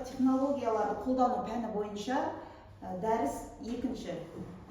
технологияларды қолдану пәні бойынша дәріс 2-ші.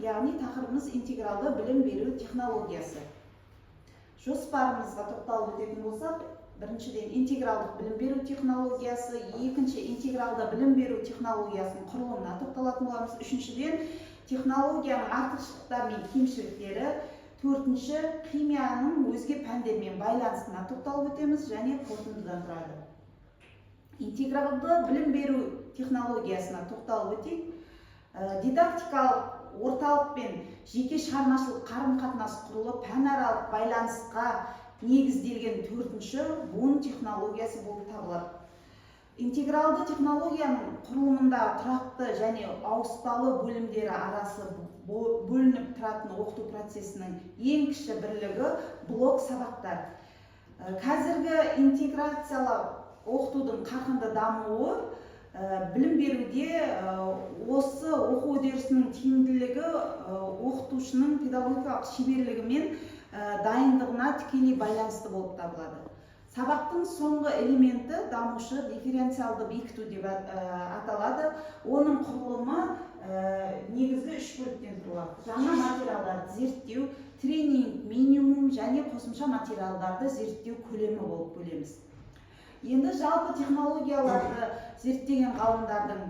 Яғни тақырыбымыз интегралды білім беру технологиясы. Жоспарымызға тоқталып өтетін болсақ, біріншіден интегралдық білім беру технологиясы, екінші интегралды білім беру технологиясының құрылымына тоқталатын боламыз, үшіншіден технологияның артықшылықтары мен кемшіліктері, төртінші химияның өзге пәндермен байланысына тоқталып өтеміз және қорытындыдан тұрады. Интегралды білім беру технологиясына тоқталып өтейік. Дидактикалық орталық пен жеке шығармашылық қарым-қатынас құрылып, пәнаралық байланысқа негізделген төртінші буын технологиясы болып табылады. Интегралды технологияның құрылымында тұрақты және ауыспалы бөлімдері арасы бөлініп тұратын оқыту процесінің ең кіші бірлігі блок сабақтар. Қазіргі интеграциялық оқытудың қарқынды дамуы білім беруде осы оқу үдерісінің тиімділігі оқытушының педагогикалық шеберлігі мен дайындығына тікелей байланысты болып табылады. Сабақтың соңғы элементі дамушы дифференциалды бекіту деп аталады. Оның құрылымы негізгі 3 бөліктен тұрады. Жаңа материалдарды зерттеу, тренинг минимум және қосымша материалдарды зерттеу көлемі болып бөлеміз. Енді жалпы технологияларды зерттеген ғалымдардың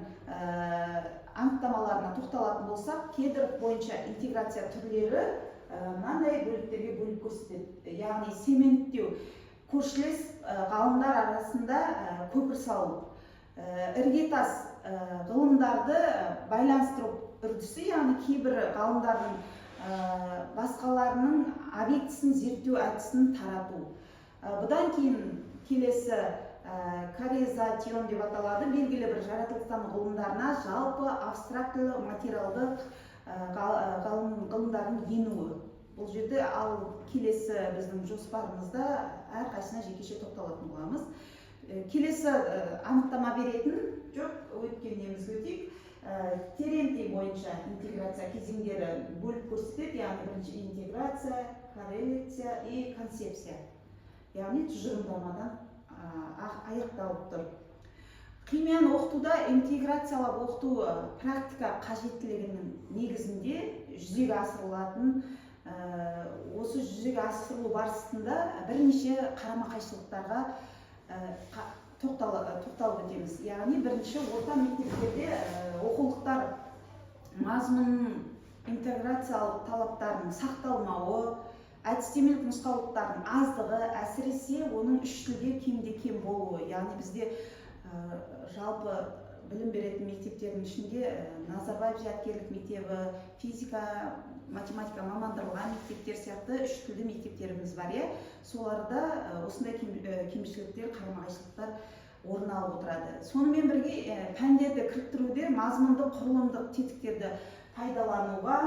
анықтамаларына тоқталатын болсақ, кедр бойынша интеграция түрлері мынандай бөліктерге бөліп көрсетеді. Яғни сементтеу, көршілес ғалымдар арасында көпір салу, іргетас ғылымдарды байланыстыру үрдісі, яғни кейбір ғалымдардың басқаларының объектісін зерттеу әдісін тарату. Бұдан кейін келесі коррелацион деп аталады, белгілі бір жаратылыстану ғылымдарына жалпы абстрактілі материалдық ғылымдардың енуі. Бұл жерде ал келесі біздің жоспарымызда әрқайсысына жекеше тоқталатын боламыз. Келесі анықтама беретін жоқ, өткеннен өтейік. Терентий бойынша интеграция кезеңдері бөліп көрсетеді, яғни бірінші интеграция, корреляция и концепция. Яғни тұжырымдамадан аяқталып тұр. Химияны оқытуда интеграциялап оқыту практика қажеттілігінің негізінде жүзеге асырылатын, осы жүзеге асырылу барысында бірнеше қарама-қайшылықтарға тоқталып өтеміз. Яғни бірінші орта мектептерде оқулықтар мазмұнының интеграциялық талаптарының сақталмауы, әдістемелік нұсқаулықтардың аздығы, әсіресе оның үш тілде кемде кем болуы. Яғни бізде жалпы білім беретін мектептердің ішінде Назарбаев зияткерлік мектебі, физика, математика мамандырылған мектептер сияқты үш тілді мектептеріміз бар. Соларда осындай кемшіліктер, қарама-қайшылықтар орын алып отырады. Сонымен бірге пәндерді кіріктіруде мазмұндық, құрылымдық тетіктерді пайдалануға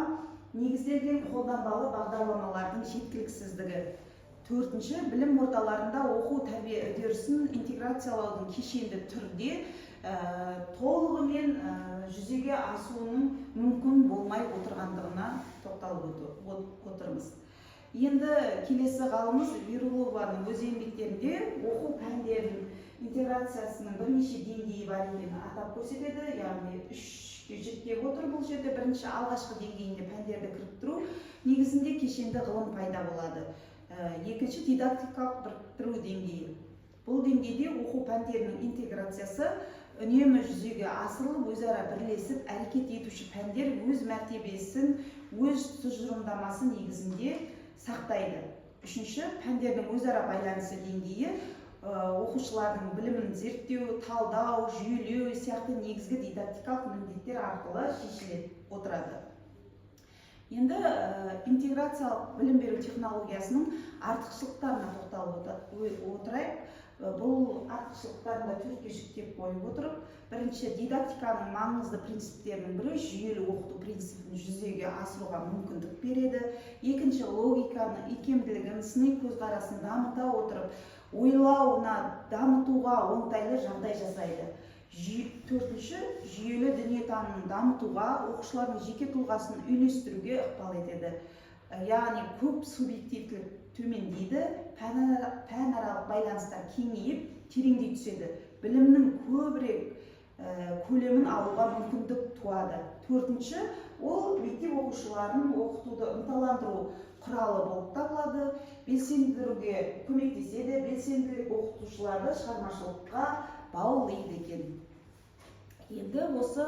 негізделген қолданбалы бағдарламалардың жеткіліксіздігі. Төртінші, білім орталарында оқу тәрбие үдерісін интеграциялаудың кешенді түрде толығымен жүзеге асуының мүмкін болмай отырғандығына тоқталып отырмыз. Енді келесі ғалымыз Вирулованың өз еңбектерінде оқу пәндерінің интеграциясының бірнеше деңгейі бар екенін атап көрсетеді. Яғни үшке жіктеп отыр. Бұл жерде бірінші алғашқы деңгейінде пәндерді кіріктіру негізінде кешенді ғылым пайда болады. Екінші дидактикалық біріктіру деңгейі. Бұл деңгейде оқу пәндерінің интеграциясы үнемі жүзеге асырылып, өзара бірлесіп әрекет етуші пәндер өз мәртебесін, өз тұжырымдамасы негізінде сақтайды. Үшінші, пәндердің өзара байланысы деңгейі оқушылардың білімін зерттеу, талдау, жүйелеу сияқты негізгі дидактикалық міндеттер арқылы шешіліп отырады. Енді интеграциялық білім беру технологиясының артықшылықтарына тоқталып отырайық. Бұл артықшылықтарында төртке жіктеп қойып отырып, бірінші, дидактиканың маңызды принциптерінің бірі жүйелі оқыту принципін жүзеге асыруға мүмкіндік береді. Екінші, логиканың икемділігін, сыни көзқарасын дамыта отырып, ойлауына дамытуға оңтайлы жағдай жасайды. Төртінші, жүйелі дүниетанымын дамытуға, оқушылардың жеке тұлғасын үйлестіруге ықпал етеді. Яғни көп субъективтілік төмендейді, пәнаралық байланыстар кеңейіп, тереңдей түседі. Білімнің көбірек көлемін алуға мүмкіндік туады. Төртінші, ол мектеп оқушыларын оқытуды ынталандыру құралы болып табылады. Белсендіруге көмектеседі, белсенділік оқытушыларды шығармашылыққа баулиды екен. Енді осы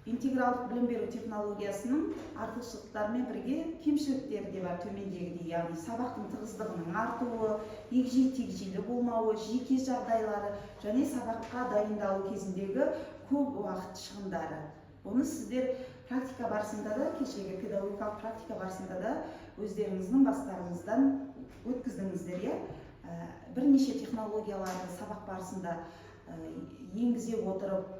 интегралдық білім беру технологиясының артықшылықтарымен бірге кемшіліктері де бар төмендегідей, яғни сабақтың тығыздығының артуы, егжей-тегжейлі болмауы, жеке жағдайлары және сабаққа дайындалу кезіндегі көп уақыт шығындары. Оны сіздер практика барысында да, кешегі педагогикалық практика барысында да өздеріңіздің бастарыңыздан өткіздіңіздер. Бірнеше технологияларды сабақ барысында енгізе отырып,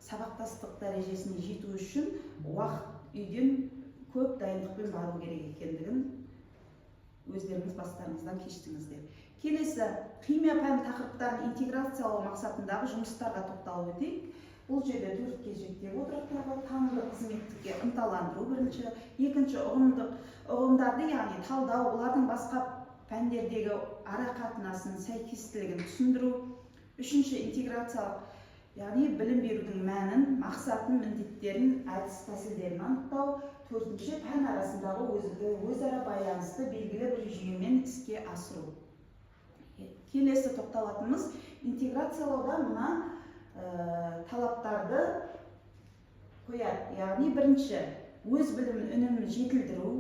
сабақтастық дәрежесіне жету үшін уақыт үйден көп дайындықпен бару керек екендігін өздеріңіз бастарыңыздан кештіңіздер. Келесі, химия пән тақырыптарын интеграциялау мақсатындағы жұмыстарға тоқталып өтейік. Бұл жерде төртке жіктеп отырып, танымдық қызметтікке ынталандыру бірінші, екінші ұғымдарды, яғни талдау, олардың басқа пәндердегі ара қатынасын, сәйкестілігін түсіндіру, үшінші интеграциялық, яғни білім берудің мәнін, мақсатын, міндеттерін, әдіс тәсілдерін анықтау, төртінші пән арасындағы өзара байланысты белгілі бір жүйемен іске асыру. Келесі тоқталатынымыз интеграциялауда мына талаптарды қояды. Яғни бірінші, өз білім үнемін жетілдіру,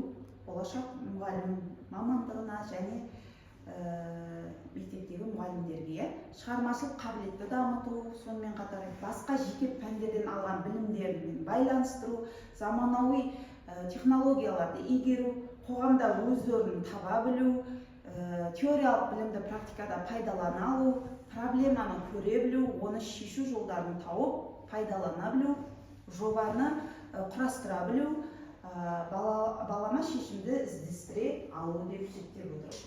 болашақ мұғалім мамандығына және мектептегі мұғалімдерге, шығармашылық қабілетті дамыту, сонымен қатар басқа жеке пәндерден алған білімдермен байланыстыру, заманауи технологияларды игеру, қоғамда өз орнын таба білу, теориялық білімді практикада пайдалана алу, проблеманы көре білу, оны шешу жолдарын тауып пайдалана білу, жобаны құрастыра білу, балама шешімді іздестіре алу деп шектеп отыр.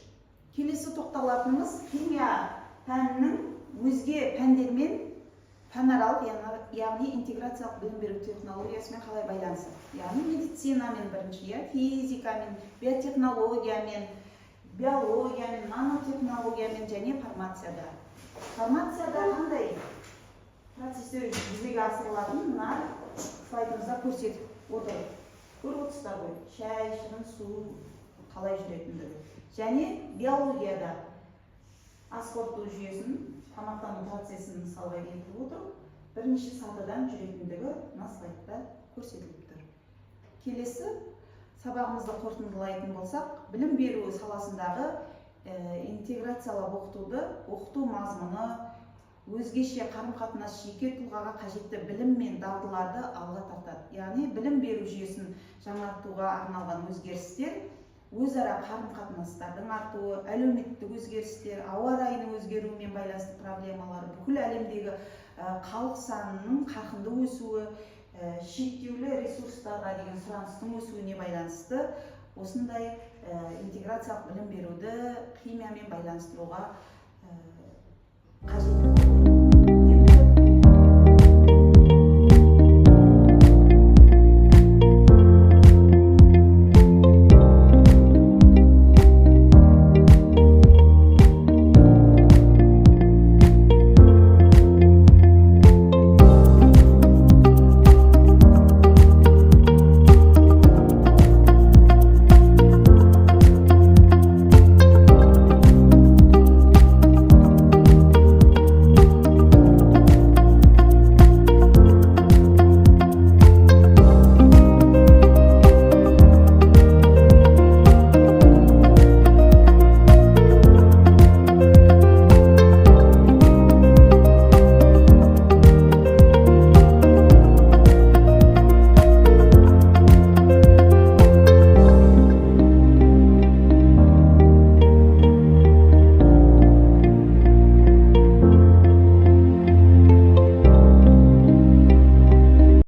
Келесі тоқталатынымыз химия пәнінің өзге пәндермен пәнаралық, яғни интеграциялық білім беру технологиясымен қалай байланысы. Яғни медицинамен бірінші, физикамен, биотехнологиямен, биологиямен, нанотехнологиямен және фармацияда. Фармацияда қандай процестер жүзеге асырылатын мына слайдымызда көрсетіп отыр. Көріп отырсыздар ғой, шай, шырын, су қалай жүретіндігі. Және биологияда ас қорыту жүйесін, тамақтану процесін мысалға келтіріп отырып, бірнеше сатыдан жүретіндігі мына слайдта көрсетіліп тұр. Келесі сабағымызды қорытындылайтын болсақ, білім беру саласындағы интеграциялап оқыту мазмұны, өзгеше қарым-қатынас жеке тұлғаға қажетті білім мен дағдыларды алға тартады. Яғни білім беру жүйесін жаңартуға арналған өзгерістер, өзара қарым-қатынастардың артуы, әлеуметтік өзгерістер, ауа райының өзгеруімен байланысты проблемалар, бүкіл әлемдегі халық санының қарқынды өсуі, шектеулі ресурстарға деген сұраныстың өсуіне байланысты осындай интеграциялық білім беруді химиямен байланыстыруға қажет.